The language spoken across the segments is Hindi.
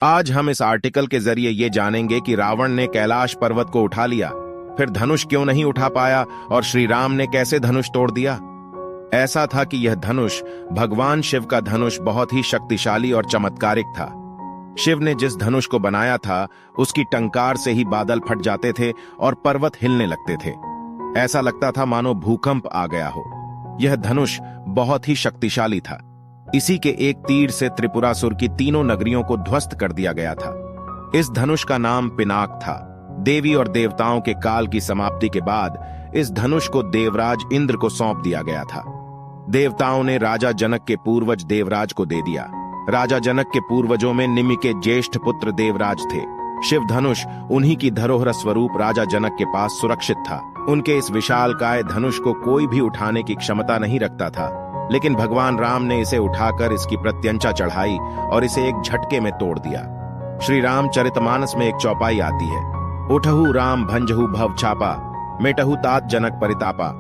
आज हम इस आर्टिकल के जरिए ये जानेंगे कि रावण ने कैलाश पर्वत को उठा लिया, फिर धनुष क्यों नहीं उठा पाया और श्री राम ने कैसे धनुष तोड़ दिया। ऐसा था कि यह धनुष भगवान शिव का धनुष बहुत ही शक्तिशाली और चमत्कारिक था। शिव ने जिस धनुष को बनाया था उसकी टंकार से ही बादल फट जाते थे और पर्वत हिलने लगते थे। ऐसा लगता था मानो भूकंप आ गया हो। यह धनुष बहुत ही शक्तिशाली था। इसी के एक तीर से त्रिपुरासुर की तीनों नगरियों को ध्वस्त कर दिया गया था। इस धनुष का नाम पिनाक था। देवी और देवताओं के काल की समाप्ति के बाद इस धनुष को देवराज इंद्र को सौंप दिया गया था। देवताओं ने राजा जनक के पूर्वज देवराज को दे दिया। राजा जनक के पूर्वजों में निमि के ज्येष्ठ पुत्र देवराज थे। शिव धनुष उन्हीं की धरोहर स्वरूप राजा जनक के पास सुरक्षित था। उनके इस विशालकाय धनुष को कोई भी उठाने की क्षमता नहीं रखता था, लेकिन भगवान राम ने इसे उठाकर इसकी प्रत्यंचा चढ़ाई और इसे एक झटके में तोड़ दिया। श्री रामचरितमानस में एक चौपाई आती है, उठहु राम भंजहु भव छापा, मेटहु तात जनक परितापा।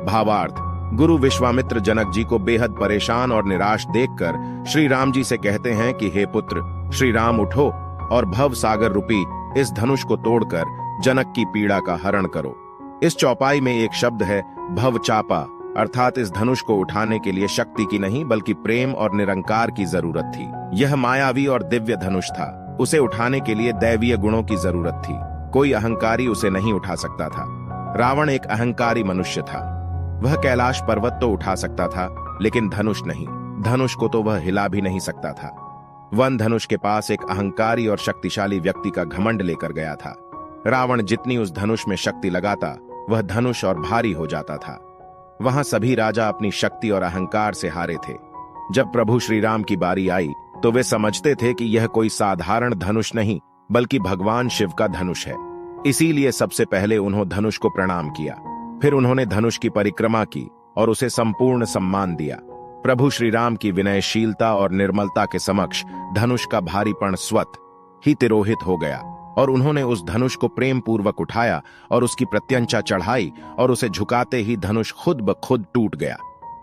भावार्थ, गुरु विश्वामित्र जनक जी को बेहद परेशान और निराश देखकर श्री राम जी से कहते हैं कि हे पुत्र श्री राम उठो और भव सागर रूपी इस धनुष को तोड़कर जनक की पीड़ा का हरण करो। इस चौपाई में एक शब्द है भव चापा, अर्थात इस धनुष को उठाने के लिए शक्ति की नहीं बल्कि प्रेम और निरंकार की जरूरत थी। यह मायावी और दिव्य धनुष था। उसे उठाने के लिए दैवीय गुणों की जरूरत थी। कोई अहंकारी उसे नहीं उठा सकता था। रावण एक अहंकारी मनुष्य था। वह कैलाश पर्वत तो उठा सकता था, लेकिन धनुष नहीं। धनुष को तो वह हिला भी नहीं सकता था। वन धनुष के पास एक अहंकारी और शक्तिशाली व्यक्ति का घमंड लेकर गया था। रावण जितनी उस धनुष में शक्ति लगाता, वह धनुष और भारी हो जाता था। वहां सभी राजा अपनी शक्ति और अहंकार से हारे थे। जब प्रभु श्री राम की बारी आई तो वे समझते थे कि यह कोई साधारण धनुष नहीं बल्कि भगवान शिव का धनुष है। इसीलिए सबसे पहले उन्होंने धनुष को प्रणाम किया। फिर उन्होंने धनुष की परिक्रमा की और उसे संपूर्ण सम्मान दिया। प्रभु श्री राम की विनयशीलता और निर्मलता के समक्ष धनुष का भारीपण स्वत ही तिरोहित हो गया और उन्होंने उस धनुष को प्रेम पूर्वक उठाया और उसकी प्रत्यंचा चढ़ाई और उसे झुकाते ही धनुष खुद ब खुद टूट गया।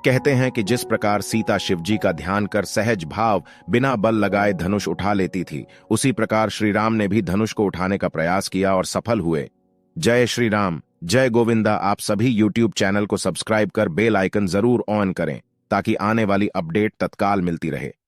कहते हैं कि जिस प्रकार सीता शिव जी का ध्यान कर सहज भाव बिना बल लगाए धनुष उठा लेती थी, उसी प्रकार श्री राम ने भी धनुष को उठाने का प्रयास किया और सफल हुए। जय श्री राम, जय गोविंदा। आप सभी YouTube चैनल को सब्सक्राइब कर बेल आइकन जरूर ऑन करें ताकि आने वाली अपडेट तत्काल मिलती रहे।